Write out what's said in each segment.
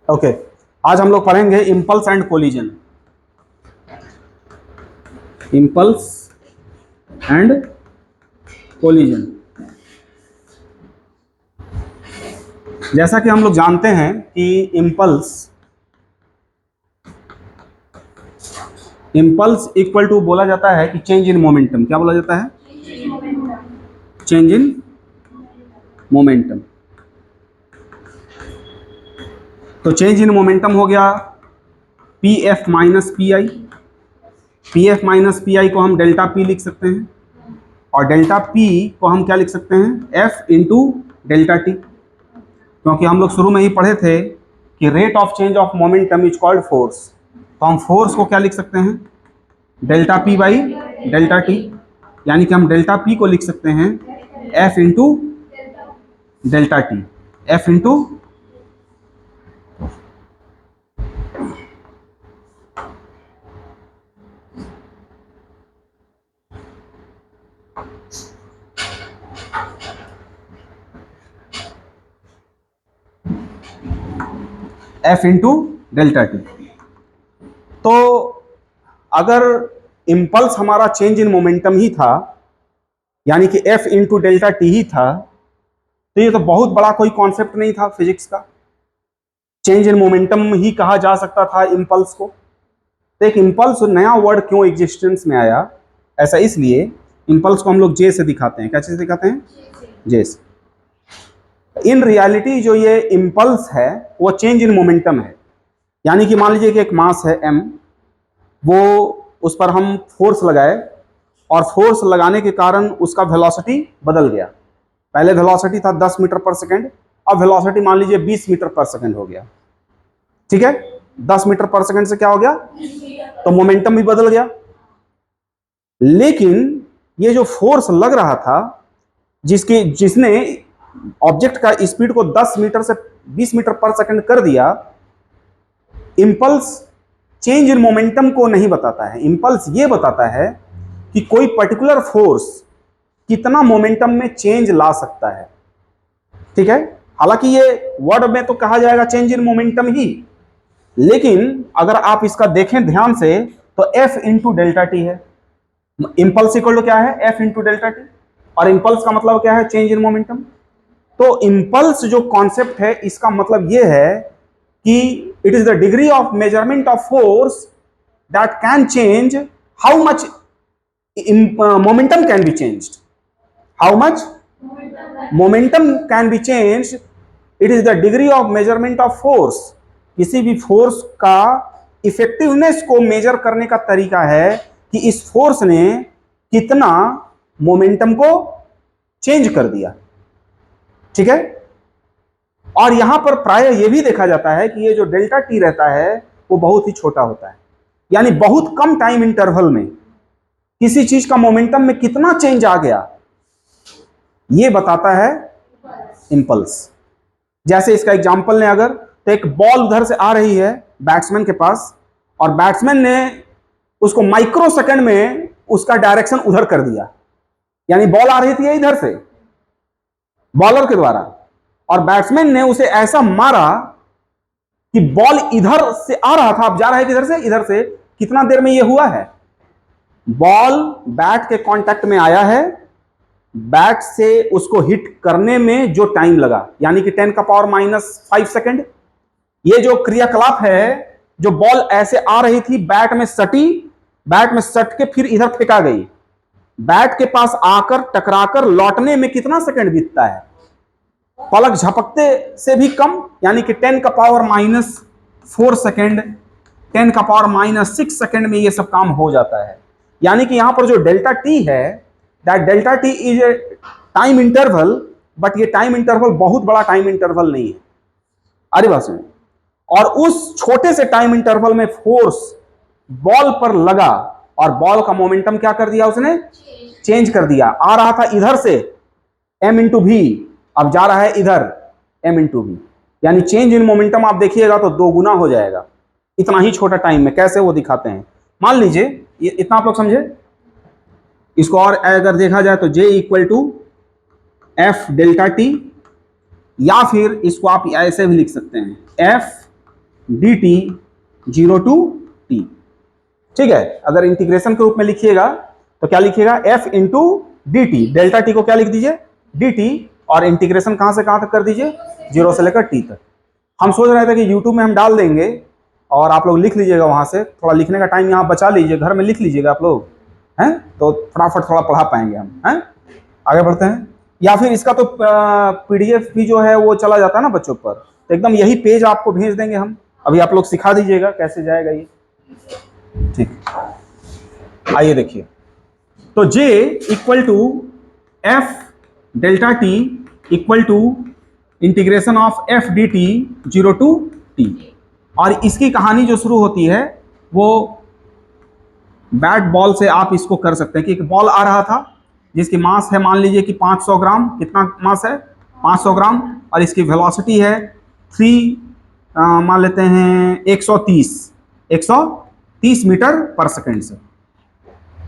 Okay, आज हम लोग पढ़ेंगे impulse and collision. Impulse and collision. जैसा कि हम लोग जानते हैं कि इम्पल्स इक्वल टू बोला जाता है कि चेंज इन मोमेंटम। क्या बोला जाता है? Change in momentum. तो चेंज इन मोमेंटम हो गया P F minus P I. P F minus P I को हम डेल्टा पी लिख सकते हैं, और डेल्टा पी को हम क्या लिख सकते हैं? F into delta T. क्योंकि हम लोग शुरू में ही पढ़े थे कि rate of change of momentum is called force, तो हम फोर्स को क्या लिख सकते हैं? Delta P by delta T. यानी कि हम डेल्टा पी को लिख सकते हैं F into delta T. F into F into delta T. तो अगर इम्पल्स हमारा चेंज इन मोमेंटम ही था, यानी कि एफ इंटू डेल्टा टी ही था, तो ये तो बहुत बड़ा कोई कॉन्सेप्ट नहीं था फिजिक्स का। चेंज इन मोमेंटम ही कहा जा सकता था इम्पल्स को। तो एक इम्पल्स नया वर्ड क्यों एग्जिस्टेंस में आया? ऐसा इसलिए, इम्पल्स को हम लोग जे से दिखाते हैं। क्या चीज दिखाते हैं? जे से। इन रियलिटी जो ये इम्पल्स है वो चेंज इन मोमेंटम है। यानी कि मान लीजिए कि एक मास है m, वो उस पर हम फोर्स लगाए, और फोर्स लगाने के कारण उसका वेलोसिटी बदल गया। पहले वेलोसिटी था 10 मीटर पर सेकंड, अब वेलोसिटी मान लीजिए 20 मीटर पर सेकंड हो गया। ठीक है, 10 मीटर पर सेकंड से क्या हो गया? तो मोमेंटम भी बदल गया। लेकिन ये जो फोर्स लग रहा था, जिसने ऑब्जेक्ट का स्पीड को 10 मीटर से 20 मीटर पर सेकंड कर दिया, इंपल्स चेंज इन मोमेंटम को नहीं बताता है। इंपल्स ये बताता है कि कोई पर्टिकुलर फोर्स कितना मोमेंटम में चेंज ला सकता है। ठीक है, हालांकि ये वर्ड में तो कहा जाएगा चेंज इन मोमेंटम ही, लेकिन अगर आप इसका देखें ध्यान से तो एफ इंटू डेल्टा टी है। इंपल्स इक्वल टू क्या है? F into delta T. और इंपल्स का मतलब क्या है? Change in momentum. तो इंपल्स जो कॉन्सेप्ट है, इसका मतलब यह है कि it is the degree of measurement of force that can change how much momentum can be changed. How much momentum can be changed, it is the degree of measurement of force. किसी भी force का effectiveness को major करने का तरीका है कि इस फोर्स ने कितना मोमेंटम को चेंज कर दिया। ठीक है, और यहां पर प्राय यह भी देखा जाता है कि ये जो डेल्टा टी रहता है वो बहुत ही छोटा होता है। यानी बहुत कम टाइम इंटरवल में किसी चीज का मोमेंटम में कितना चेंज आ गया, ये बताता है इंपल्स। जैसे इसका एग्जांपल लें अगर, तो एक बॉल उधर से आ रही है बैट्समैन के पास, और बैट्समैन ने उसको माइक्रो सेकंड में उसका डायरेक्शन उधर कर दिया। यानी बॉल आ रही थी इधर से बॉलर के द्वारा, और बैट्समैन ने उसे ऐसा मारा कि बॉल इधर से आ रहा था, अब जा रहा है किधर से? इधर से। कितना देर में यह हुआ है? बॉल बैट के कांटेक्ट में आया है, बैट से उसको हिट करने में जो टाइम लगा, यानी कि 10 का पावर -5 सेकंड। ये जो क्रियाकलाप है, जो बॉल ऐसे आ रही थी, बैट में सटी, बैट में सट के फिर इधर फेंका गई, बैट के पास आकर टकराकर लौटने में कितना सेकंड बीतता है? पलक झपकते से भी कम, यानी कि 10 का पावर -4 सेकंड, 10 का पावर -6 सेकंड में ये सब काम हो जाता है। यानी कि यहां पर जो डेल्टा टी है, that delta T is a time interval, but ये टाइम इंटरवल बहुत बड़ा टाइम इंटरवल नहीं है। अरे बात सुनिए, और उस छोटे से टाइम इंटरवल में फोर्स बॉल पर लगा, और बॉल का मोमेंटम क्या कर दिया? उसने चेंज कर दिया। आ रहा था इधर से m इंटू भी, अब जा रहा है इधर m इंटू भी। यानी चेंज इन मोमेंटम आप देखिएगा तो 2 गुना हो जाएगा इतना ही छोटा टाइम में। कैसे वो दिखाते हैं, मान लीजिए ये इतना आप लोग समझे। इसको और अगर देखा जाए तो J equal to F delta T, या फिर इसको आप ऐसे भी लिख सकते हैं, F D T 0 to T. ठीक है, अगर इंटीग्रेशन के रूप में लिखिएगा तो क्या लिखिएगा, F into D T, delta T को क्या लिख दीजिए, डी टी, और इंटीग्रेशन कहां से कहां तक कर दीजिए, 0 से लेकर टी तक। हम सोच रहे थे कि यूट्यूब में हम डाल देंगे और आप लोग लिख लीजिएगा, वहां से थोड़ा लिखने का टाइम यहाँ बचा लीजिए, घर में लिख लीजिएगा आप लोग, हैं, तो फटाफट थोड़ा पढ़ा पाएंगे हम, हैं। आगे बढ़ते हैं। या फिर इसका तो पीडीएफ भी जो है वो चला जाता है ना बच्चों पर, तो एकदम यही पेज आपको भेज देंगे हम, अभी आप लोग सिखा दीजिएगा कैसे जाएगा ये। ठीक, आइए देखिए, तो J equal to F delta T equal to integration of F D T 0 to T. और इसकी कहानी जो शुरू होती है वो बैट बॉल से आप इसको कर सकते हैं कि एक बॉल आ रहा था जिसकी मास है, मान लीजिए कि 500 ग्राम, कितना मास है, 500 ग्राम, और इसकी वेलोसिटी है 3 मान लेते हैं 130 मीटर पर सेकेंड से।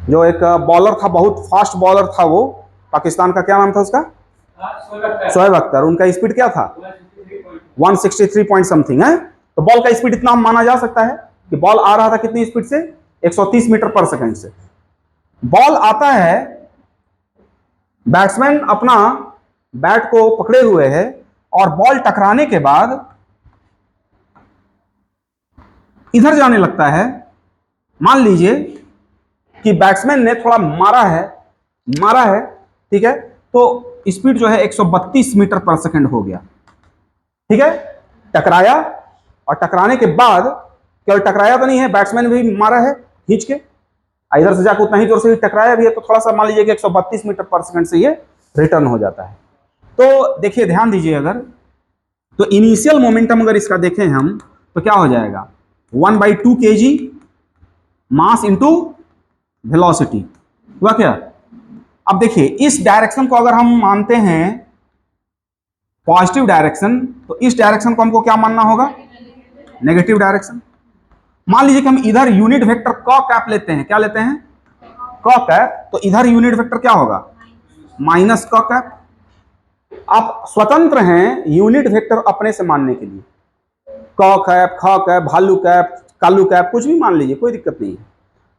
जो एक बॉलर था, बहुत फास्ट बॉलर था वो, पाकिस्तान का, क्या नाम था उसका, शोएब अख्तर, उनका स्पीड क्या था, 163 पॉइंट समथिंग है। तो बॉल का स्पीड इतना माना जा सकता है कि बॉल आ रहा था कितनी स्पीड से, 130 मीटर पर सेकेंड से। बॉल आता है, बैट्समैन अपना बैट को पकड़े हुए है, और बॉल टकराने के बाद इधर जाने लगता है। मान लीजिए कि बैट्समैन ने थोड़ा मारा है, ठीक है, तो स्पीड जो है 132 मीटर पर सेकंड हो गया। ठीक है, टकराया, और टकराने के बाद केवल टकराया तो नहीं है, बैट्समैन भी मारा है खींच के, इधर से जाकर उतना ही जोर से टकराया भी है, तो थोड़ा सा मान लीजिए कि 132 मीटर पर सेकंड से ये रिटर्न हो जाता है। तो देखिए, ध्यान दीजिए, अगर तो इनिशियल मोमेंटम अगर इसका देखें हम तो क्या हो जाएगा, 1/2 kg मास इंटू वेलोसिटी हुआ क्या। अब देखिए, इस डायरेक्शन को अगर हम मानते हैं पॉजिटिव डायरेक्शन, तो इस डायरेक्शन को हमको क्या मानना होगा, नेगेटिव डायरेक्शन। मान लीजिए कि हम इधर यूनिट वेक्टर क कैप लेते हैं, क्या लेते हैं, क कैप, तो इधर यूनिट वेक्टर क्या होगा, माइनस क कैप। आप स्वतंत्र हैं यूनिट वेक्टर अपने से मानने के लिए, क कैप, ख कैप, भालू कैप, कालू कैप, कुछ भी मान लीजिए, कोई दिक्कत नहीं है।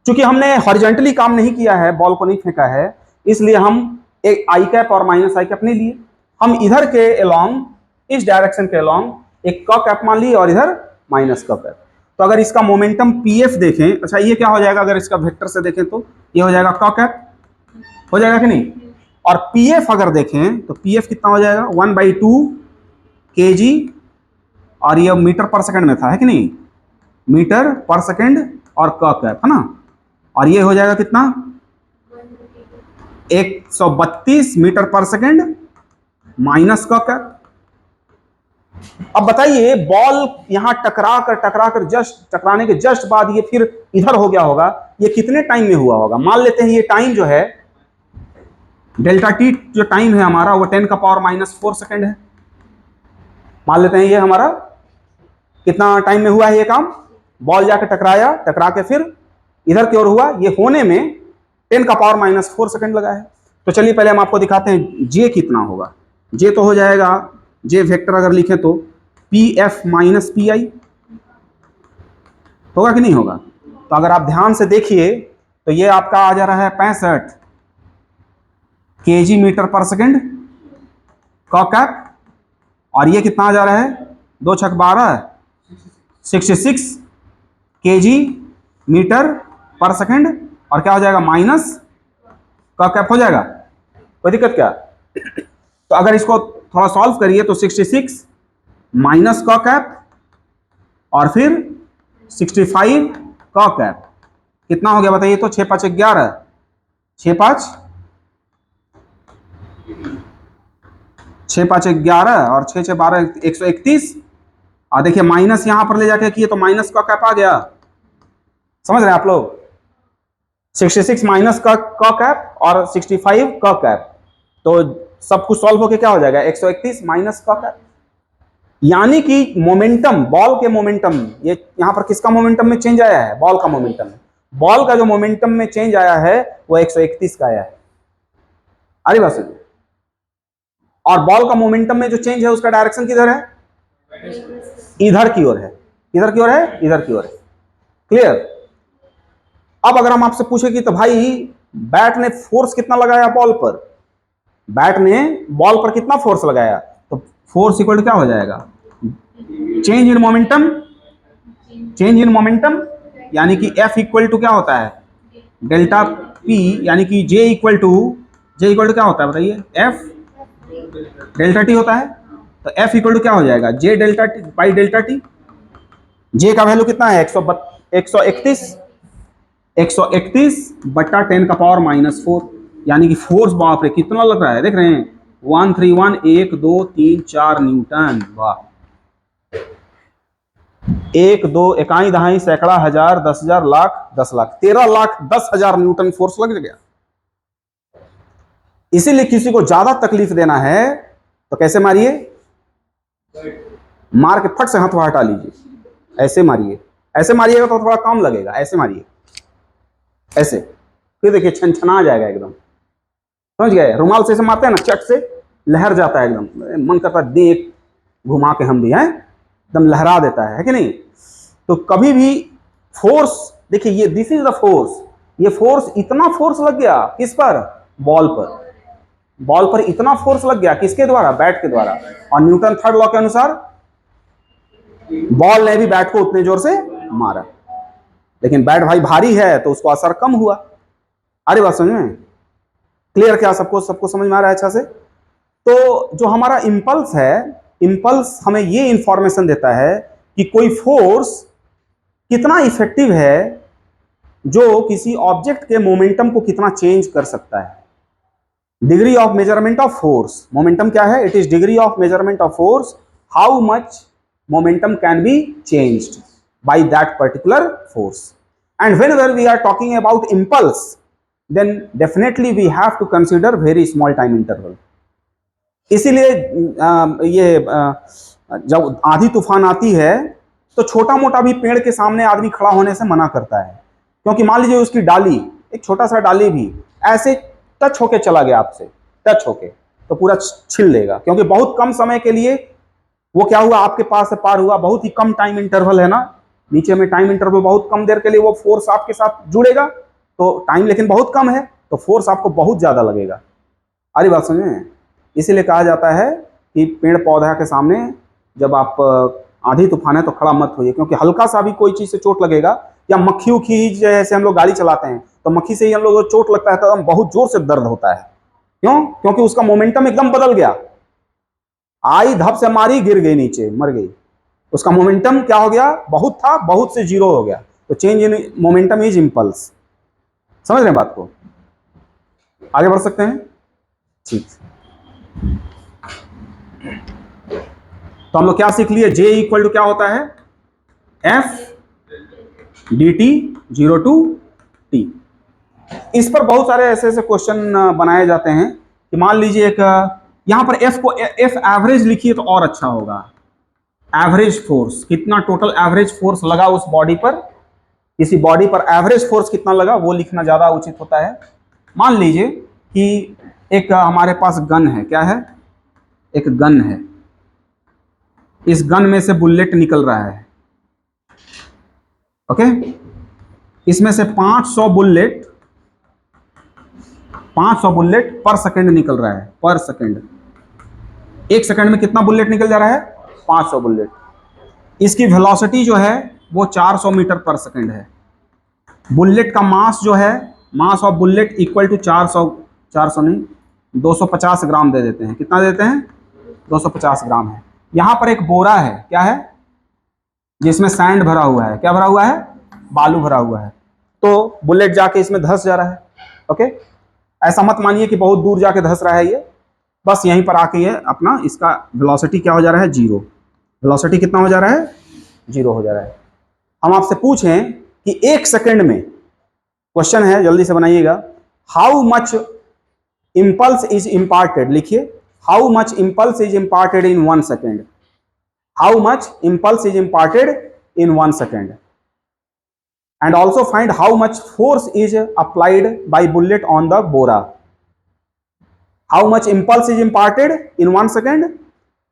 चूंकि हमने हॉरिजॉन्टली काम नहीं किया है, बॉल को नहीं फेंका है, इसलिए हम एक आई कैप और माइनस आई कैप नहीं लिए। हम इधर के अलोंग, इस डायरेक्शन के अलोंग एक क कैप मान लिए और इधर माइनस क कैप। तो अगर इसका मोमेंटम पीएफ देखें, अच्छा ये क्या हो जाएगा, अगर इसका वेक्टर से देखें तो ये हो जाएगा क कैप, हो जाएगा कि नहीं। और पीएफ अगर देखें तो पीएफ कितना हो जाएगा, 1/2 kg, और ये मीटर पर सेकंड में था, है कि नहीं, मीटर पर सेकंड और क कैप, है ना। और ये हो जाएगा कितना, 132 मीटर पर सेकंड माइनस क कैप। अब बताइए, बॉल यहां टकरा कर जस्ट टकराने के जस्ट बाद ये फिर इधर हो गया होगा, ये कितने टाइम में हुआ होगा। मान लेते हैं ये टाइम जो है, डेल्टा टी जो टाइम है हमारा, वो 10⁻⁻⁴ सेकंड है। मान लेते हैं ये हमारा कितना टाइम में हुआ है ये काम, बॉल जाकर टकराया, टकरा के फिर इधर की ओर हुआ, ये होने में 10⁻⁻⁴ सेकंड लगा है। तो चलिए पहले हम आपको दिखाते हैं जे कितना होगा। जे तो हो जाएगा, जे वेक्टर अगर लिखें तो P F minus P I होगा कि नहीं होगा। तो अगर आप ध्यान से देखिए तो ये आपका आ जा रहा है 65 kg मीटर पर सेकंड क कैप, और ये कितना आ जा रहा है, 2 छक 12, 66 kg मीटर पर सेकंड, और क्या हो जाएगा, माइनस क कैप हो जाएगा, कोई दिक्कत क्या। तो अगर इसको थोड़ा सॉल्व करिए तो 66 माइनस क कैप और फिर 65 क कैप कितना हो गया बताइए तो, 6 5 11, 6 5 11 और 6 6 12, 131। और देखिए माइनस यहां पर ले जाके किए तो माइनस का कैप आ गया, समझ रहे हैं आप लोग। 66 माइनस का कैप और 65 का कैप, तो सब कुछ सॉल्व होके क्या हो जाएगा, 131 माइनस का कैप। यानी कि मोमेंटम, बॉल के मोमेंटम, ये यहां पर किसका मोमेंटम में चेंज आया है, बॉल का मोमेंटम। बॉल का जो मोमेंटम में चेंज आया है वो 131 का आया है, अरे बस। और बॉल का मोमेंटम में जो चेंज है उसका डायरेक्शन किधर है, इधर की ओर है। इधर की ओर है, इधर की ओर है। क्लियर? अब अगर हम आपसे पूछे कि तो भाई बैट ने फोर्स कितना लगाया बॉल पर, बैट ने बॉल पर कितना फोर्स लगाया, तो फोर्स इक्वल टू क्या हो जाएगा, change in momentum, change in momentum, यानी कि F इक्वल टू क्या होता है, डेल्टा P, यानी कि J इक्वल टू क्या होता है बताइए, F डेल्टा T होता है। तो F इक्वल टू क्या हो जाएगा, J delta T by delta T। J का वैल्यू कितना है, 131 बट्टा 10 का पावर -4, यानी कि फोर्स बाप रे कितना लग रहा है, देख रहे हैं 131, 1 2 3 4 न्यूटन। वाह, 1 2 इकाई दहाई सैकड़ा हजार 10,000 लाख 10,00,000 13,10,000 न्यूटन फोर्स लग गया। इसीलिए किसी को ज्यादा तकलीफ देना है तो कैसे मारिए, मार के फट से हाथ हटा लीजिए, ऐसे मारिए, ऐसे मारिएगा तो थोड़ा कम लगेगा, ऐसे मारिए, ऐसे, फिर देखिए छनछना जाएगा एकदम, समझ गए। रुमाल से मारते हैं ना, चट से लहर जाता है एकदम, मन करता है देख घुमा के हम भी हैं, एकदम लहरा देता है कि नहीं। तो कभी भी फोर्स देखिए, ये दिस इज द फोर्स, ये फोर्स, इतना फोर्स लग गया किस पर, बॉल पर, बॉल पर इतना फोर्स लग गया किसके द्वारा, बैट के द्वारा। और न्यूटन थर्ड लॉ के अनुसार बॉल ने भी बैट को उतने जोर से मारा, लेकिन बैट भाई भारी है तो उसको असर कम हुआ। अरे बात समझ में, क्लियर क्या, सबको समझ में आ रहा है अच्छा से। तो जो हमारा इंपल्स है, इंपल्स हमें ये इंफॉर्मेशन देता है कि कोई फोर्स कितना इफेक्टिव है, जो किसी ऑब्जेक्ट के मोमेंटम को कितना चेंज कर सकता है। Degree of measurement of force, momentum क्या है, it is degree of measurement of force, how much momentum can be changed by that particular force. And whenever we are talking about impulse, then definitely we have to consider very small time interval. इसीलिए ये जब आंधी तूफान आती है तो छोटा मोटा भी पेड़ के सामने आदमी खड़ा होने से मना करता है, क्योंकि मान लीजिए उसकी डाली, एक छोटा सा डाली भी ऐसे टच होके चला गया आपसे, टच होके, तो पूरा छिल देगा, क्योंकि बहुत कम समय के लिए वो क्या हुआ, आपके पास से पार हुआ, बहुत ही कम टाइम इंटरवल है ना, नीचे में टाइम इंटरवल बहुत कम देर के लिए वो फोर्स आपके साथ जुड़ेगा, तो टाइम लेकिन बहुत कम है, तो फोर्स आपको बहुत ज्यादा लगेगा। अरे बात समझे, इसीलिए कहा जाता है कि पेड़ पौधा के सामने जब आप आंधी तूफान है तो खड़ा मत होइए, क्योंकि हल्का सा भी कोई चीज से चोट लगेगा, या मक्खी उखी जैसे हम लोग गाड़ी चलाते हैं तो मक्खी से ही हम लोग चोट लगता है तो हम बहुत जोर से दर्द होता है, क्यों, क्योंकि उसका मोमेंटम एकदम बदल गया, आई धप से मारी, गिर गई नीचे, मर गई, उसका मोमेंटम क्या हो गया, बहुत था, बहुत से जीरो हो गया। तो change in momentum is impulse. समझ रहे हैं बात को, आगे बढ़ सकते हैं, ठीक। तो हम लोग क्या सीख लिए, J इक्वल टू क्या होता है, F dt 0 to t। इस पर बहुत सारे ऐसे ऐसे क्वेश्चन बनाए जाते हैं कि मान लीजिए एक यहां पर F को F एवरेज लिखिए तो और अच्छा होगा, एवरेज फोर्स कितना, टोटल एवरेज फोर्स लगा उस बॉडी पर, किसी बॉडी पर एवरेज फोर्स कितना लगा वो लिखना ज्यादा उचित होता है। मान लीजिए कि एक हमारे पास गन है, क्या है, एक गन है, इस गन में से बुलेट निकल रहा है, ओके, इसमें से 500 बुलेट पर सेकंड निकल रहा है, पर सेकंड, एक सेकंड में कितना बुलेट निकल जा रहा है, 500 बुलेट। इसकी वेलोसिटी जो है वो 400 मीटर पर सेकंड है। बुलेट का मास जो है, mass of bullet equal to 400 नहीं 250 ग्राम दे देते हैं, कितना देते हैं, 250 ग्राम है। यहां पर एक बोरा है, क्या है, जिसमें सैंड भरा हुआ है, क्या भरा हुआ है, बालू भरा हुआ है, तो बुलेट जाके इसमें धंस जा रहा है, ओके। ऐसा मत मानिए कि बहुत दूर जाके धंस रहा है ये, बस यहीं पर आके ये अपना, इसका वेलोसिटी क्या हो जा रहा है, जीरो, वेलोसिटी कितना हो जा रहा है, जीरो हो जा रहा है। हम आपसे पूछें कि एक सेकंड में, क्वेश्चन है जल्दी से बनाइएगा, how much impulse is imparted, लिखिए, how much impulse is imparted in 1 second, how much impulse is imparted in 1 second, and also find how much force is applied by bullet on the bora, how much impulse is imparted in 1 second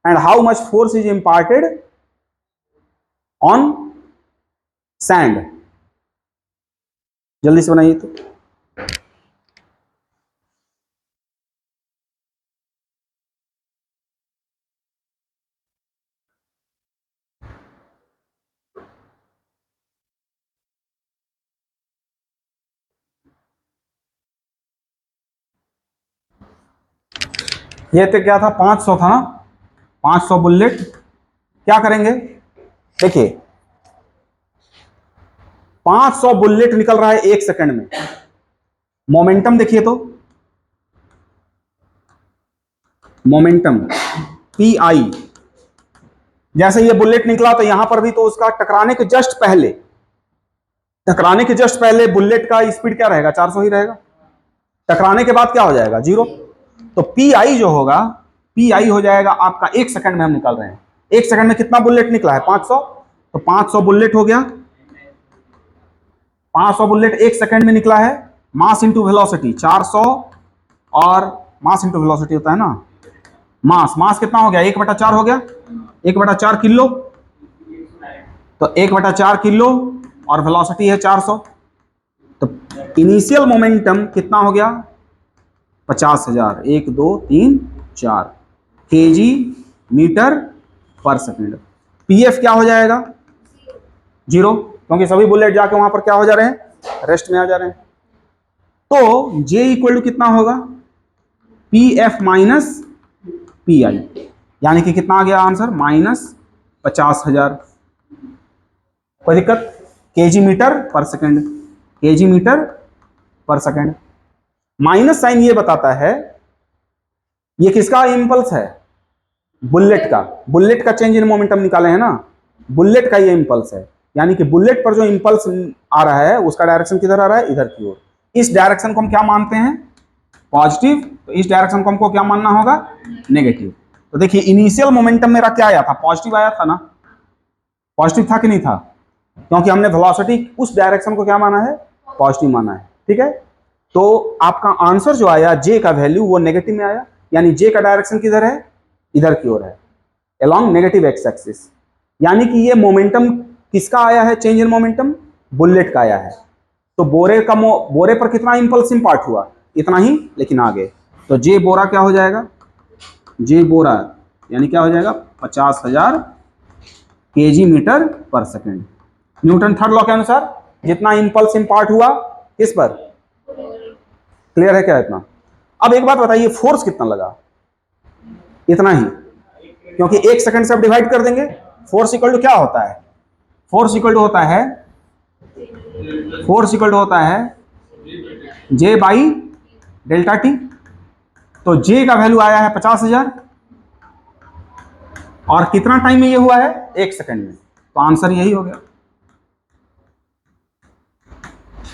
and how much force is imparted on sand, जल्दी से बनाइए तो। ये तो क्या था, 500 था ना, 500 बुलेट। क्या करेंगे, देखिए 500 बुलेट निकल रहा है 1 सेकंड में। मोमेंटम देखिए तो, मोमेंटम पी आई, जैसे ये बुलेट निकला तो यहां पर भी तो उसका टकराने के जस्ट पहले, टकराने के जस्ट पहले बुलेट का स्पीड क्या रहेगा, 400 ही रहेगा। टकराने के बाद क्या हो जाएगा, 0। तो पी आई जो होगा, पी आई हो जाएगा आपका 1 सेकंड में हम निकाल रहे हैं। 1 सेकंड में कितना बुलेट निकला है, 500। तो 500 बुलेट हो गया, 500 बुलेट 1 सेकंड में निकला है। मास इंटू वेलोसिटी 400, और मास इंटू वेलोसिटी होता है ना, मास कितना हो गया, 1/4 हो गया, 1/4 किलो। तो 1/4 किलो, और वेलोसिटी है 400। तो इनिशियल मोमेंटम कितना हो गया, 50,000, 1 2 3 4 केजी मीटर पर सेकंड। पीएफ क्या हो जाएगा, 0, क्योंकि सभी बुलेट जाके वहां पर क्या हो जा रहे हैं, रेस्ट में आ जा रहे हैं। तो जे इक्वल टू कितना होगा, P F minus P I, यानी कि कितना आ गया आंसर, -50,000। कोई दिक्कत, केजी मीटर पर सेकंड, केजी मीटर पर सेकंड। माइनस साइन ये बताता है ये किसका इंपल्स है, बुलेट का। बुलेट का चेंज इन मोमेंटम निकाले हैं ना, बुलेट का ये इंपल्स है, यानी कि बुलेट पर जो इंपल्स आ रहा है उसका डायरेक्शन किधर आ रहा है, इधर की ओर। इस डायरेक्शन को हम क्या मानते हैं, पॉजिटिव। तो इस डायरेक्शन को हमको क्या मानना होगा, नेगेटिव। तो देखिए इनिशियल मोमेंटम मेरा क्या आया था, पॉजिटिव आया था ना, पॉजिटिव था कि नहीं था, क्योंकि हमने वेलोसिटी उस डायरेक्शन को क्या माना है, पॉजिटिव माना है। ठीक है, तो आपका आंसर जो आया जे का वैल्यू वो नेगेटिव में आया, यानी जे का डायरेक्शन किधर है, इधर की ओर है, अलोंग नेगेटिव एक्स एक्सिस। यानी कि ये मोमेंटम किसका आया है, चेंज इन मोमेंटम, बुलेट का आया है। तो बोरे पर कितना इंपल्स इम्पार्ट हुआ, इतना ही, लेकिन आगे। तो जे बोरा क्या हो जाएगा, जे बोरा यानी क्या हो जाएगा, 50,000 केजी मीटर पर सेकंड। न्यूटन थर्ड लॉ के अनुसार जितना इंपल्स इम्पार्ट हुआ किस पर, क्लियर है क्या इतना। अब एक बात बताइए, फोर्स कितना लगा, इतना ही, क्योंकि 1 सेकंड से आप डिवाइड कर देंगे। फोर्स इक्वल टू क्या होता है, फोर्स इक्वल टू होता है, फोर्स इक्वल टू होता है जे बाई डेल्टा टी। तो जे का वैल्यू आया है 50,000, और कितना टाइम में ये हुआ है, 1 सेकंड में। तो आंसर यही हो गया।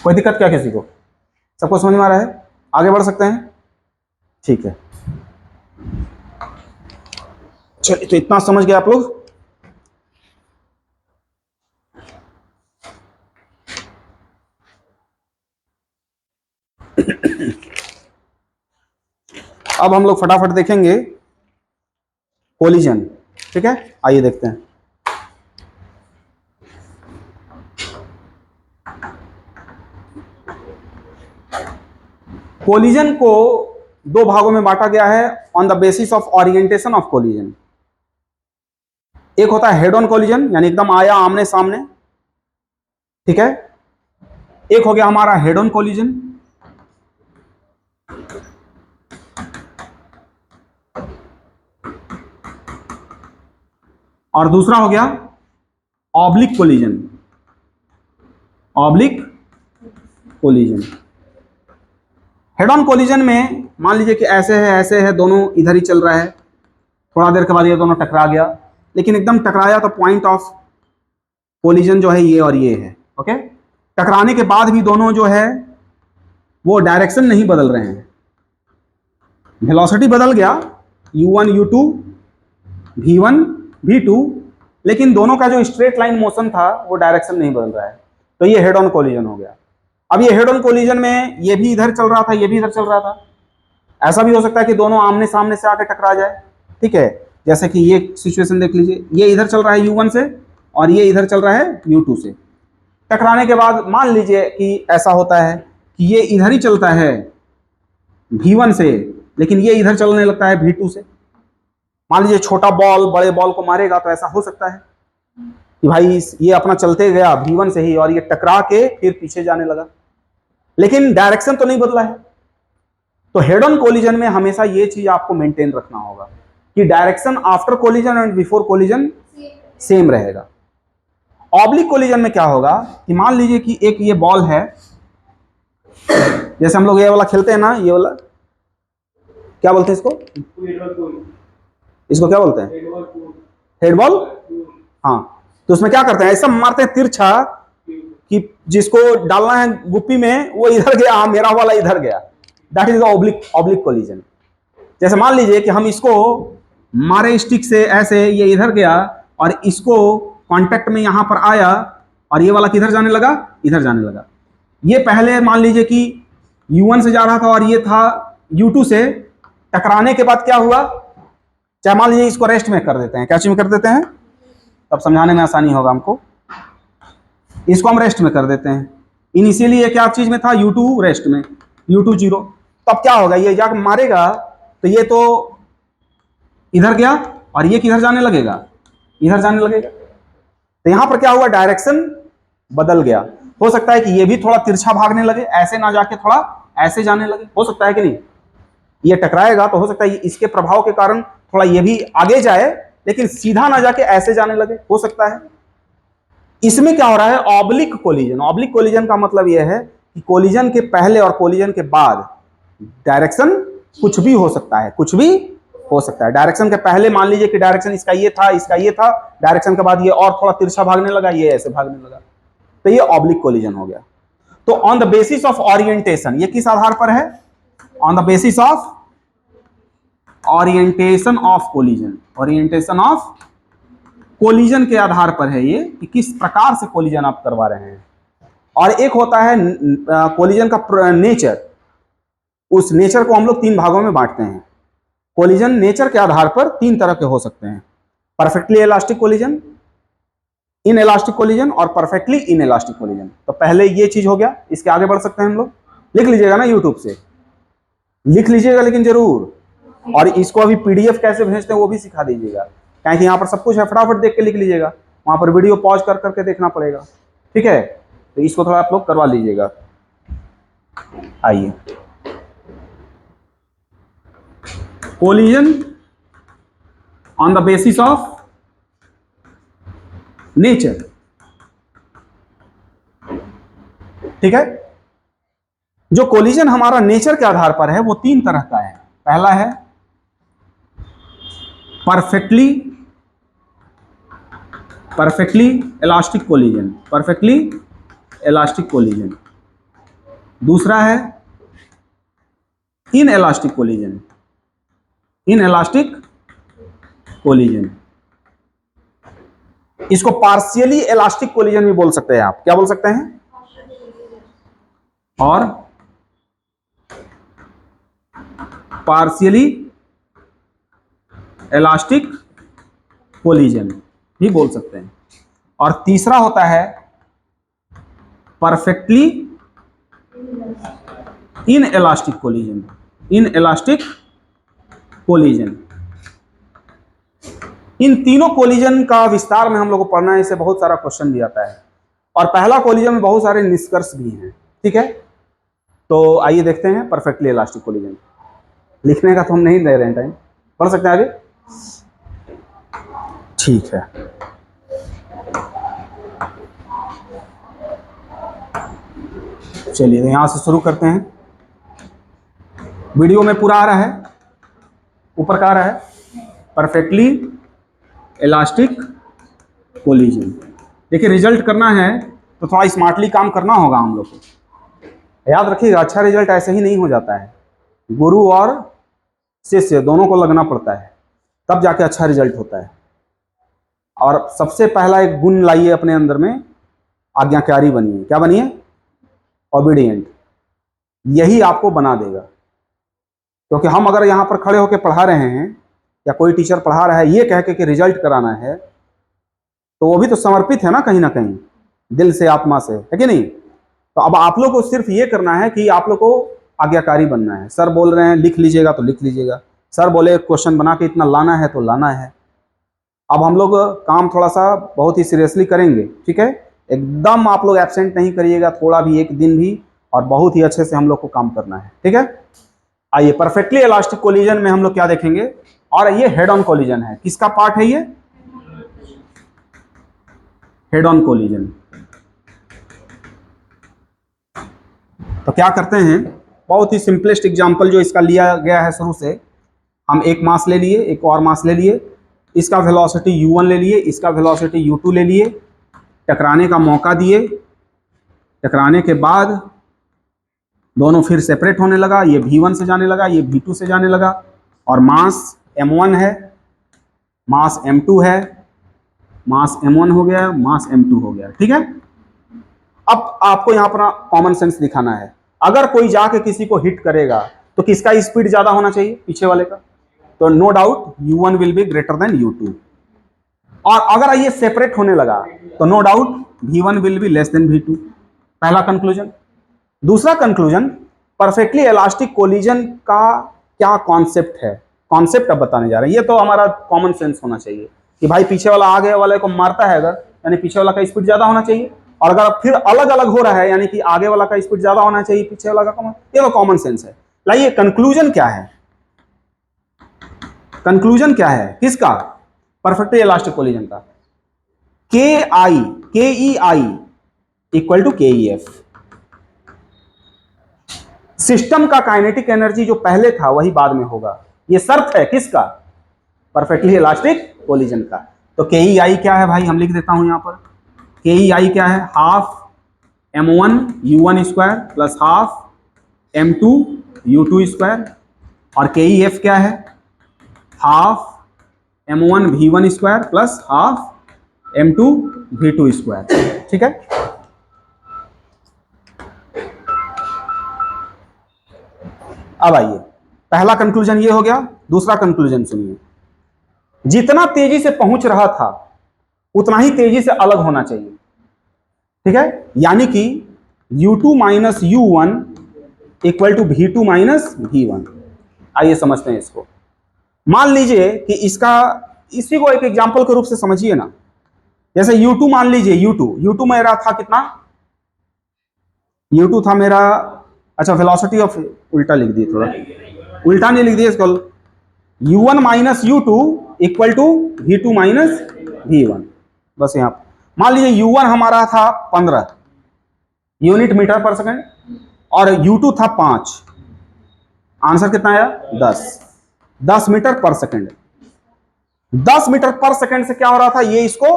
कोई दिक्कत क्या किसी को, सबको समझ में आ रहा है, आगे बढ़ सकते हैं, ठीक है। चलिए, तो इतना समझ गए आप लोग। अब हम लोग फटाफट देखेंगे कोलिजन। ठीक है, आइए देखते हैं। कोलिजन को 2 भागों में बांटा गया है on the basis of orientation of collision. एक होता है हेड ऑन कोलिजन, यानी एकदम आया आमने सामने, ठीक है। एक हो गया हमारा हेड ऑन कोलिजन, और दूसरा हो गया oblique collision, oblique collision. Head on collision में मान लीजिए कि ऐसे है, दोनों इधर ही चल रहा है, थोड़ा देर के बाद ये दोनों टकरा गया, लेकिन एकदम टकराया तो पॉइंट ऑफ कोलिजन जो है ये और ये है, ओके। टकराने के बाद भी दोनों जो है वो डायरेक्शन नहीं बदल रहे हैं, वेलोसिटी बदल गया, u1 u2 v1 v2, लेकिन दोनों का जो स्ट्रेट लाइन मोशन था वो डायरेक्शन नहीं बदल रहा है। तो ये हेड ऑन कोलिजन हो गया। अब ये हेड ऑन कोलिजन में ये भी इधर चल रहा था, ये भी इधर चल रहा था। ऐसा भी हो सकता है कि दोनों आमने सामने से आके टकरा जाए, ठीक है। जैसे कि ये सिचुएशन देख लीजिए, ये इधर चल रहा है u1 से और ये इधर चल रहा है u2 से। टकराने के बाद मान लीजिए कि ऐसा होता है कि ये इधर ही चलता है V1 से, लेकिन ये इधर चलने लगता है V2 से। मान लीजिए छोटा बॉल बड़े बॉल को मारेगा तो ऐसा हो सकता है कि भाई ये अपना चलते गया V1 से ही और ये टकरा के फिर पीछे जाने लगा, लेकिन डायरेक्शन तो नहीं बदला है। तो हेड ऑन कोलिजन में हमेशा ये चीज आपको मेंटेन रखना होगा कि direction after collision and before collision same रहेगा। ऑब्लिक कोलिजन में क्या होगा कि मान लीजिए कि एक ये बॉल है, जैसे हम लोग ये वाला खेलते हैं ना, ये वाला क्या बोलते हैं इसको, इसको क्या बोलते हैं, हेड बॉल। हाँ, तो उसमें क्या करते हैं, ऐसा मारते हैं तिरछा कि जिसको डालना है गुप्पी में वो इधर गया, मेरा वाला इधर गया। That is oblique collision. जैसे मान लीजिए कि हम इसको मारे स्टिक से ऐसे, ये इधर गया और इसको कांटेक्ट में यहां पर आया और ये वाला किधर जाने लगा, इधर जाने लगा। ये पहले मान लीजिए कि U1 से जा रहा था और ये था U2 से, टकराने के बाद क्या हुआ, चाहे मान लीजिए इसको रेस्ट में कर देते हैं, क्या चीज में कर देते हैं, तब समझाने में आसानी होगा हमको। इसको हम रेस्ट में कर देते हैं। इनिशियली ये क्या चीज में था, U2 रेस्ट में, U2 0। तब क्या होगा, ये जाकर मारेगा तो ये तो इधर गया और ये किधर जाने लगेगा, इधर जाने लगेगा। तो यहां पर क्या हुआ, डायरेक्शन बदल गया। हो सकता है कि ये भी थोड़ा तिरछा भागने लगे, ऐसे ना जाके थोड़ा ऐसे जाने लगे, हो सकता है कि नहीं। ये टकराएगा तो हो सकता है इसके प्रभाव के कारण थोड़ा ये भी आगे जाए, लेकिन सीधा ना जाके ऐसे जाने लगे, हो सकता है। इसमें क्या हो रहा है, ऑब्लिक कोलिजन। ऑब्लिक कोलिजन का मतलब यह है कि कोलिजन के पहले और कोलिजन के बाद डायरेक्शन कुछ भी हो सकता है, कुछ भी हो सकता है। डायरेक्शन के पहले मान लीजिए कि डायरेक्शन इसका ये था, इसका ये था, डायरेक्शन के बाद ये और थोड़ा तिरछा भागने लगा, ये ऐसे भागने लगा, तो ये ऑब्लिक कोलिजन हो गया। तो on the basis of orientation, ये किस आधार पर है, on the basis of orientation of collision, orientation of collision के आधार पर है ये कि किस प्रकार से कोलिजन आप करवा रहे हैं। और एक होता है कोलिजन का नेचर, उस नेचर को हम लोग तीन भागों में बांटते हैं। कोलिजन नेचर के आधार पर तीन तरह के हो सकते हैं, perfectly elastic collision, inelastic collision और परफेक्टली इन इलास्टिक कोलिजन। तो पहले ये चीज हो गया, इसके आगे बढ़ सकते हैं हम लोग। लिख लीजिएगा ना, यूट्यूब से लिख लीजिएगा लेकिन जरूर, और इसको अभी पीडीएफ कैसे भेजते हैं वो भी सिखा दीजिएगा, क्योंकि यहाँ पर सब कुछ है, फटाफट देख के लिख लीजिएगा, वहां पर वीडियो पॉज कर करके देखना पड़ेगा, ठीक है। तो इसको थोड़ा आप लोग करवा लीजिएगा। आइए, collision on the basis of nature, ठीक है। जो कोलिजन हमारा नेचर के आधार पर है वो तीन तरह का है। पहला है perfectly elastic collision, perfectly elastic collision. दूसरा है in elastic collision, inelastic collision. इसको पार्शियली इलास्टिक कोलिजन भी बोल सकते हैं आप, क्या बोल सकते हैं, और पार्शियली इलास्टिक कोलिजन भी बोल सकते हैं। और तीसरा होता है perfectly inelastic collision, inelastic collision. इन तीनों कोलिजन का विस्तार में हम लोग को पढ़ना है, इससे बहुत सारा क्वेश्चन भी आता है, और पहला कोलिजन में बहुत सारे निष्कर्ष भी हैं, ठीक है। तो आइए देखते हैं परफेक्टली इलास्टिक कोलिजन। लिखने का तो हम नहीं दे रहे हैं टाइम, पढ़ सकते हैं आगे, ठीक है। चलिए यहां से शुरू करते हैं। वीडियो में पूरा आ रहा है, ऊपर का आ रहा है, परफेक्टली इलास्टिक कोलिजन। देखिए रिजल्ट करना है तो थोड़ा स्मार्टली काम करना होगा हम लोग को, याद रखिएगा। अच्छा रिजल्ट ऐसे ही नहीं हो जाता है, गुरु और शिष्य दोनों को लगना पड़ता है, तब जाके अच्छा रिजल्ट होता है। और सबसे पहला एक गुण लाइए अपने अंदर में, आज्ञाकारी बनिए। क्या बनिए, ओबीडिएंट। यही आपको बना देगा, क्योंकि हम अगर यहाँ पर खड़े होकर पढ़ा रहे हैं या कोई टीचर पढ़ा रहा है ये कह के कि रिजल्ट कराना है, तो वो भी तो समर्पित है ना कहीं ना कहीं। दिल से, आत्मा से, है कि नहीं? तो अब आप लोग को सिर्फ ये करना है कि आप लोग को आज्ञाकारी बनना है। सर बोल रहे हैं लिख लीजिएगा तो लिख लीजिएगा, सर बोले क्वेश्चन बना के इतना लाना है तो लाना है। अब हम लोग काम थोड़ा सा बहुत ही सीरियसली करेंगे, ठीक है? एकदम आप लोग एब्सेंट नहीं करिएगा थोड़ा भी, एक दिन भी, और बहुत ही अच्छे से हम लोग को काम करना है, ठीक है? आइए, परफेक्टली इलास्टिक कोलिजन में हम लोग क्या देखेंगे, और ये हेड ऑन कोलिजन है। किसका पार्ट है ये? Head on collision. तो क्या करते हैं, बहुत ही सिंपलेस्ट एग्जांपल जो इसका लिया गया है शुरू से, हम एक मास ले लिए, एक और मास ले लिए, इसका वेलोसिटी u1 ले लिए, इसका वेलोसिटी u2 ले लिए, टकराने का मौका दिए, टकराने के बाद दोनों फिर सेपरेट होने लगा, ये v1 से जाने लगा, ये v2 से जाने लगा, और मास m1 है, मास m2 है, मास m1 हो गया, मास m2 हो गया, ठीक है? अब आपको यहां पर कॉमन सेंस दिखाना है। अगर कोई जाके किसी को हिट करेगा तो किसका स्पीड ज्यादा होना चाहिए? पीछे वाले का। तो no doubt u1 will be greater than u2। और अगर ये सेपरेट होने लगा तो no doubt v1 will be less than v2। पहला कंक्लूजन। दूसरा कंक्लूजन, परफेक्टली इलास्टिक कोलिजन का क्या कॉन्सेप्ट है, कॉन्सेप्ट अब बताने जा रहे हैं। ये तो हमारा कॉमन सेंस होना चाहिए कि भाई पीछे वाला आगे वाले को मारता है अगर, यानी पीछे वाला का स्पीड ज्यादा होना चाहिए, और अगर फिर अलग अलग हो रहा है यानी कि आगे वाला का स्पीड ज्यादा होना चाहिए, पीछे वाला का कम। ये तो कॉमन सेंस है। लाइए, कंक्लूजन क्या है? कंक्लूजन क्या है किसका? परफेक्टली इलास्टिक कोलिजन का। के ई आई इक्वल टू के ई एफ। सिस्टम का काइनेटिक एनर्जी जो पहले था वही बाद में होगा। ये शर्त है किसका? परफेक्टली इलास्टिक कोलिजन का। तो के ई आई क्या है भाई, हम लिख देता हूं यहां पर। के ई आई क्या है? Half m1 u1 square plus half m2 u2 square. और के ई एफ क्या है? Half m1 v1 square plus half m2 v2 square, ठीक है? अब आइए, पहला कंक्लूजन ये हो गया। दूसरा कंक्लूजन सुनिए, जितना तेजी से पहुंच रहा था उतना ही तेजी से अलग होना चाहिए, ठीक है? यानी कि u2 minus u1 equal to v2 minus v1। आइए समझते हैं इसको। मान लीजिए कि इसी को एक एग्जांपल के रूप से समझिए ना। जैसे u2 मान लीजिए, u2 मेरा था कितना? u2 था मेरा, अच्छा वेलोसिटी ऑफ, उल्टा लिख दिए, थोड़ा उल्टा नहीं लिख दिए इसको। u1 minus u2 equal to v2 minus v1। बस यहां मान लीजिए u1 हमारा था 15 यूनिट मीटर पर सेकंड और u2 था 5। आंसर कितना आया? 10 मीटर पर सेकंड। 10 मीटर पर सेकंड से क्या हो रहा था, ये इसको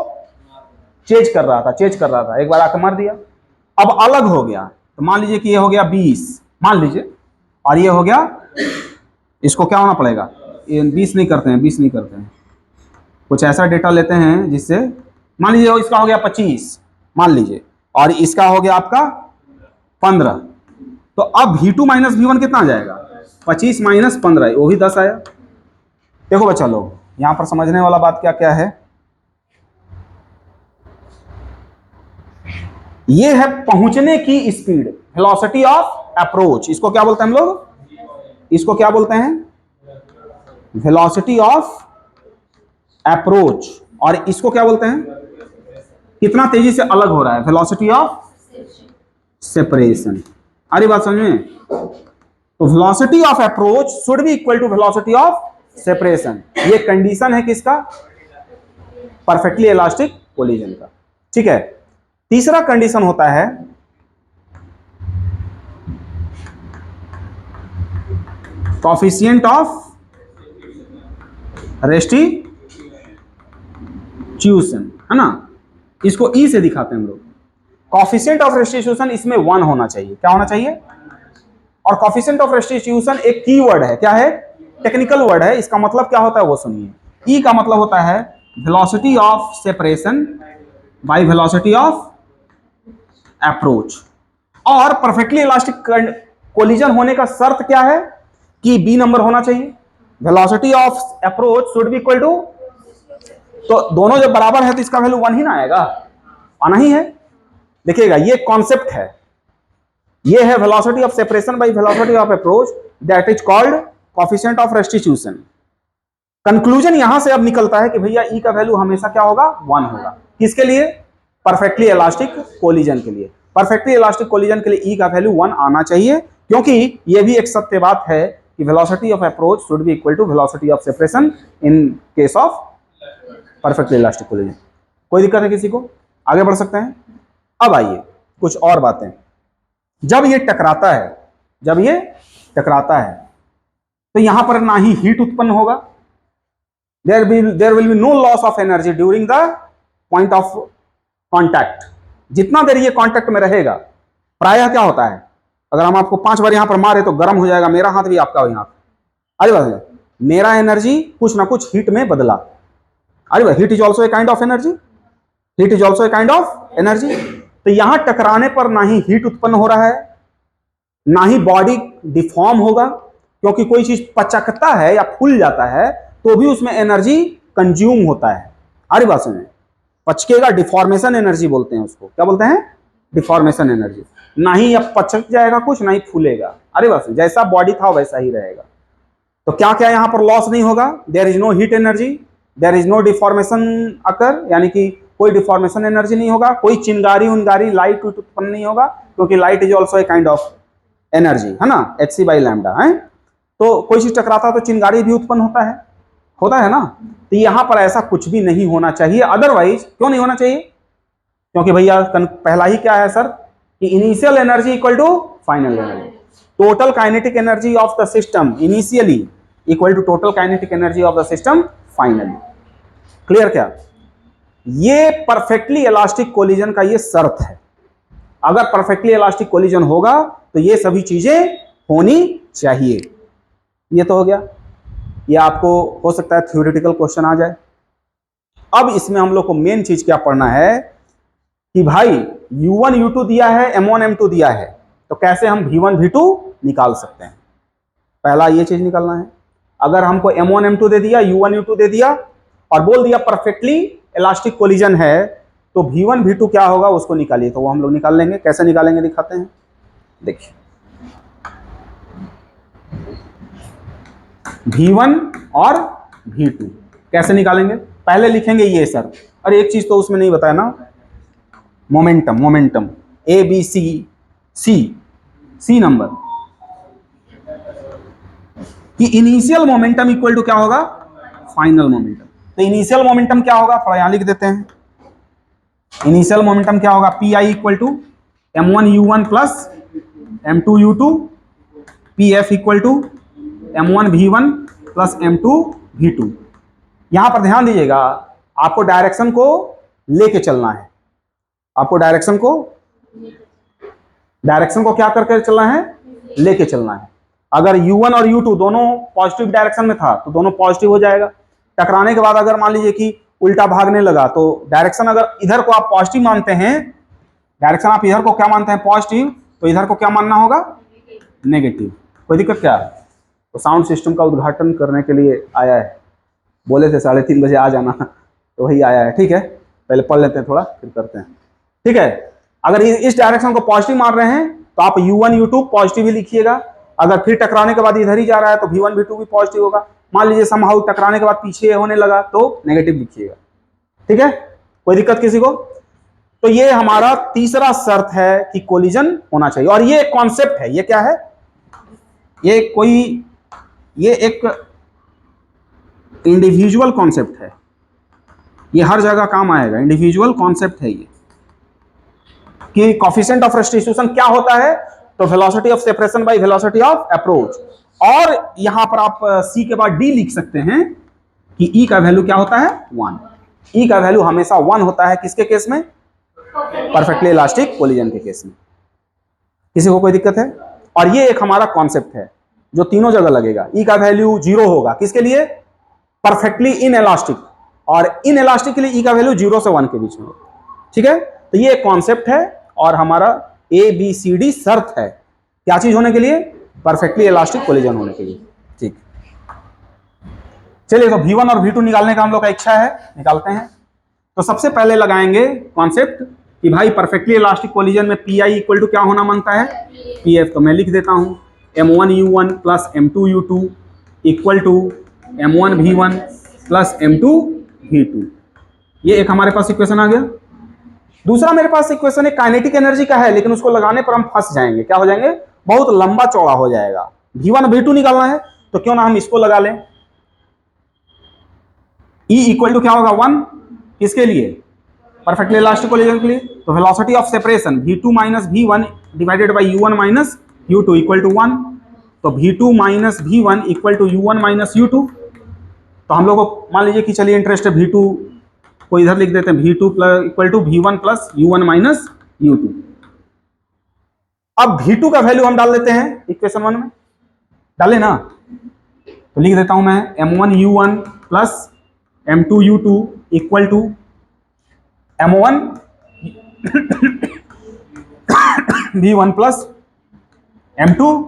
चेंज कर रहा था। एक बार आकर मार दिया, अब अलग हो गया। तो मान लीजिए कि ये हो गया 20 मान लीजिए, और ये हो गया, इसको क्या होना पड़ेगा? 20 नहीं करते हैं, कुछ ऐसा डेटा लेते हैं जिससे, मान लीजिए इसका हो गया 25 मान लीजिए, और इसका हो गया आपका 15। तो अब v2 माइनस v1 कितना आ जाएगा? 25 माइनस 15, वो भी 10 आया। देखो बच्चा लोग, यहां पर समझने वाला बात क्या क्या है, ये है पहुंचने की स्पीड, वेलोसिटी ऑफ अप्रोच। इसको क्या बोलते हैं हम लोग? इसको क्या बोलते हैं? Velocity of approach. और इसको क्या बोलते हैं? कितना तेजी से अलग हो रहा है, वेलोसिटी ऑफ सेपरेशन। अरे बात समझ में? तो velocity of approach should be equal to velocity of separation. ये कंडीशन है किसका? परफेक्टली इलास्टिक कोलिजन का, ठीक है? तीसरा कंडीशन होता है कोएफिशिएंट ऑफ रेस्टिट्यूशन, है ना? इसको ई से दिखाते हैं हम लोग। कोएफिशिएंट ऑफ रेस्टिट्यूशन इसमें 1 होना चाहिए। क्या होना चाहिए? और कोएफिशिएंट ऑफ रेस्टिट्यूशन एक कीवर्ड है। क्या है? टेक्निकल वर्ड है। इसका मतलब क्या होता है वो सुनिए। ई का मतलब होता है velocity of separation by velocity of approach. और परफेक्टली इलास्टिक कोलिजन होने का शर्त क्या है? कि बी नंबर होना चाहिए, velocity of approach should be equal to, तो दोनों जब बराबर है तो इसका वैल्यू 1 ही ना आएगा, आना ही है। देखिएगा ये कॉन्सेप्ट है, ये है velocity of separation by velocity of approach, that is called coefficient of restitution. Conclusion यहां से अब निकलता है कि भैया ई का वैल्यू हमेशा क्या होगा, 1 होगा। किसके लिए? परफेक्टली इलास्टिक कोलिजन के लिए। परफेक्टली इलास्टिक कोलिजन के लिए ई का वैल्यू 1 आना चाहिए, क्योंकि यह भी एक सत्य बात है कि velocity of approach should be equal to velocity of separation in case of perfectly elastic collision. कोई दिक्कत है किसी को? आगे बढ़ सकते हैं। अब आइए कुछ और बातें। जब ये टकराता है, जब ये टकराता है तो यहां पर ना ही हीट उत्पन्न होगा, there will be no loss of energy during the point of contact। जितना देर ये कांटेक्ट में रहेगा, प्रायः क्या होता है, अगर हम आपको 5 बार यहां पर मारे तो गर्म हो जाएगा मेरा हाथ भी, आपका भी हाथ। अरे बात, मेरा एनर्जी कुछ ना कुछ हीट में बदला। अरे heat is also a kind of energy, heat is also a kind of energy. तो यहां टकराने पर ना ही हीट उत्पन्न हो रहा है, ना ही बॉडी डिफॉर्म होगा, क्योंकि कोई चीज पचकता है या फूल जाता है तो भी उसमें एनर्जी कंज्यूम होता है। अरे बात सुनिए, पचकेगा, डिफॉर्मेशन एनर्जी बोलते हैं उसको। क्या बोलते हैं? Deformation energy. ना ही अब पचक जाएगा कुछ, ना ही फूलेगा। अरे बस जैसा बॉडी था वैसा ही रहेगा। तो क्या क्या यहां पर लॉस नहीं होगा? There is no heat energy, there is no deformation occur, यानी कि कोई डिफॉर्मेशन एनर्जी नहीं होगा, कोई चिंगारी उंगारी लाइट उत्पन्न नहीं होगा, क्योंकि light is also a kind of energy, है ना, hc/λ है। तो कोई चीज टकराता तो चिंगारी भी उत्पन्न होता है ना। तो यहां पर ऐसा कुछ भी नहीं होना चाहिए। अदरवाइज क्यों नहीं होना चाहिए? क्योंकि भैया पहला ही क्या है सर, कि initial energy equal to final energy, total kinetic energy of the system initially equal to total kinetic energy of the system finally. Clear क्या? ये परफेक्टली इलास्टिक कोलिजन का ये शर्त है। अगर परफेक्टली इलास्टिक कोलिजन होगा तो ये सभी चीजें होनी चाहिए। ये तो हो गया। ये आपको हो सकता है थ्योरेटिकल क्वेश्चन आ जाए। अब इसमें हम लोग को मेन चीज क्या पढ़ना है कि भाई U1 U2 दिया है, M1 M2 दिया है, तो कैसे हम V1 V2 निकाल सकते हैं। पहला ये चीज निकालना है। अगर हमको M1 M2 दे दिया, U1 U2 दे दिया और बोल दिया परफेक्टली इलास्टिक कोलिजन है, तो V1 V2 क्या होगा उसको निकालिए। तो वो हम लोग निकाल लेंगे। कैसे निकालेंगे दिखाते हैं, देखिए। V1 और V2 कैसे निकालेंगे? पहले लिखेंगे ये सर, और एक चीज तो उसमें नहीं बताया ना, momentum A B C number कि इनिशियल मोमेंटम इक्वल टू क्या होगा, फाइनल मोमेंटम। तो इनिशियल मोमेंटम क्या होगा, थोड़ा यहां लिख देते हैं। इनिशियल मोमेंटम क्या होगा, Pi equal to M1 U1 plus M2 U2, Pf equal to M1 V1 plus M2 V2। यहां पर ध्यान दीजिएगा, आपको डायरेक्शन को लेके चलना है। आपको डायरेक्शन को क्या करके चलना है, लेके चलना है। अगर U1 और U2 दोनों पॉजिटिव डायरेक्शन में था तो दोनों पॉजिटिव हो जाएगा। टकराने के बाद अगर मान लीजिए कि उल्टा भागने लगा, तो डायरेक्शन अगर इधर को आप पॉजिटिव मानते हैं, डायरेक्शन आप इधर को क्या मानते हैं, पॉजिटिव, तो इधर को क्या मानना होगा, नेगेटिव। कोई दिक्कत क्या है? तो साउंड सिस्टम का उद्घाटन करने के लिए आया है, बोले थे 3:30 बजे आ जाना, तो वही आया है। ठीक है, पहले पढ़ लेते हैं थोड़ा, फिर करते हैं। ठीक है, अगर इस डायरेक्शन को पॉजिटिव मान रहे हैं तो आप U1 U2 पॉजिटिव ही लिखिएगा। अगर फिर टकराने के बाद इधर ही जा रहा है तो V1 V2 भी पॉजिटिव होगा। मान लीजिए समहाउ टकराने के बाद पीछे होने लगा तो नेगेटिव लिखिएगा। ठीक है, कोई दिक्कत किसी को? तो ये हमारा तीसरा शर्त है कि कोलिजन होना चाहिए। और ये कॉन्सेप्ट है, ये क्या है, ये एक इंडिविजुअल कॉन्सेप्ट है, ये हर जगह काम आएगा। इंडिविजुअल कॉन्सेप्ट है ये कि कोएफिशिएंट ऑफ रेस्टिट्यूशन क्या होता है, तो velocity of separation by velocity of approach. और यहां पर आप C के बाद D लिख सकते हैं कि E का वैल्यू क्या होता है, 1। E का वैल्यू हमेशा 1 होता है। किसके केस में? परफेक्टली इलास्टिक कोलिजन के केस में। किसी को कोई दिक्कत है? और ये एक हमारा कॉन्सेप्ट है जो तीनों जगह लगेगा। E का वैल्यू 0 होगा, किसके लिए? परफेक्टली इन इलास्टिक, और इन इलास्टिक के लिए E का वैल्यू 0 से 1 के बीच में। ठीक है, तो ये एक कॉन्सेप्ट है और हमारा ABCD शर्त है क्या चीज होने के लिए, परफेक्टली इलास्टिक कोलिजन होने के लिए। ठीक, चलिए तो V1 और V2 निकालने का हम लोग का इच्छा है, निकालते हैं। तो सबसे पहले लगाएंगे कॉन्सेप्ट कि भाई परफेक्टली इलास्टिक कोलिजन में पी आई इक्वल टू क्या होना मांगता है, पी एफ। तो मैं लिख देता हूं M1U1 plus M2U2 equal to M1V1 plus M2V2। ये एक हमारे पास इक्वेशन आ गया। दूसरा मेरे पास इक्वेशन एक काइनेटिक एनर्जी का है, लेकिन उसको लगाने पर हम फंस जाएंगे। क्या हो जाएंगे, बहुत लंबा चौड़ा हो जाएगा। V1 V2 निकालना है तो क्यों ना हम इसको लगा लें। E इक्वल टू क्या होगा 1, किसके लिए, परफेक्टली इलास्टिक कोलिजन के लिए। तो velocity of separation V2 minus V1 divided by U1 minus U2 equal to 1। तो V2 minus V1 equal to U1 minus U2। तो हम लोग को मान लीजिए कि चलिए इंटरेस्ट है V2 को इधर लिख देते हैं, V2 plus equal to V1 plus U1 minus U2। अब V2 का वैल्यू हम डाल देते हैं इक्वेशन 1 में, डाले ना, तो लिख देता हूं मैं M1U1 plus M2U2 equal to M1 V1 plus M2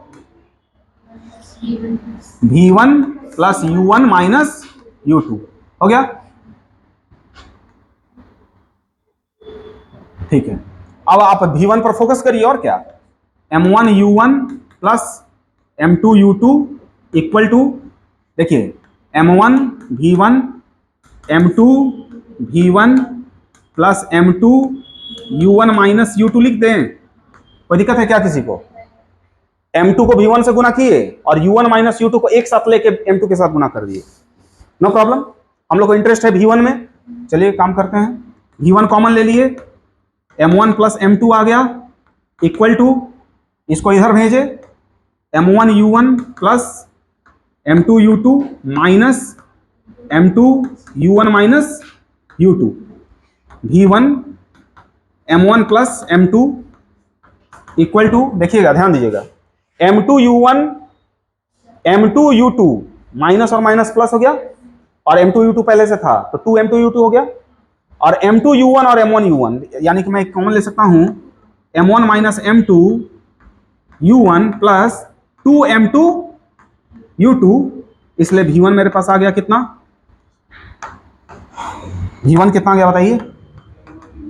V1 plus U1 minus U2। हो गया, ठीक है। अब आप V1 पर फोकस करिए, और क्या, M1U1 plus M2U2 equal to, देखिए M1 V1 M2 V1 plus M2 U1 minus U2 लिख दें। कोई दिक्कत है क्या किसी को? M2 को V1 से गुना किए और U1 माइनस U2 को एक साथ लेके M2 के साथ गुना कर दिए, नो प्रॉब्लम। हम लोग को इंटरेस्ट है V1 में, चलिए काम करते हैं। V1 कॉमन ले लिए, M1 प्लस M2 आ गया इक्वल टू, इसको इधर भेजे, M1 U1 plus M2 U2 minus M2 U1 minus U2 V1 M1 plus M2 equal to, देखिएगा ध्यान दीजिएगा, M2 U2 माइनस और माइनस प्लस हो गया, और M2 U2 पहले से था तो 2 M2 U2 हो गया, और M2 U1 और M1 U1 यानी कि मैं कॉमन ले सकता हूं M1 minus M2 U1 plus 2 M2 U2, इसलिए V1 मेरे पास आ गया कितना, V1 कितना आ गया बताइए,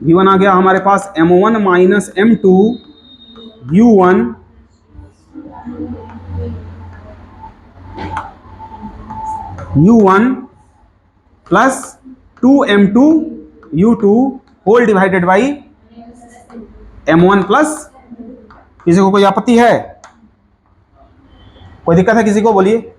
V1 आ गया हमारे पास M1 minus M2 U1 plus 2 M2 U2 whole divided by M1 plus, किसी को कोई आपत्ति है, कोई दिक्कत है किसी को, बोलिए।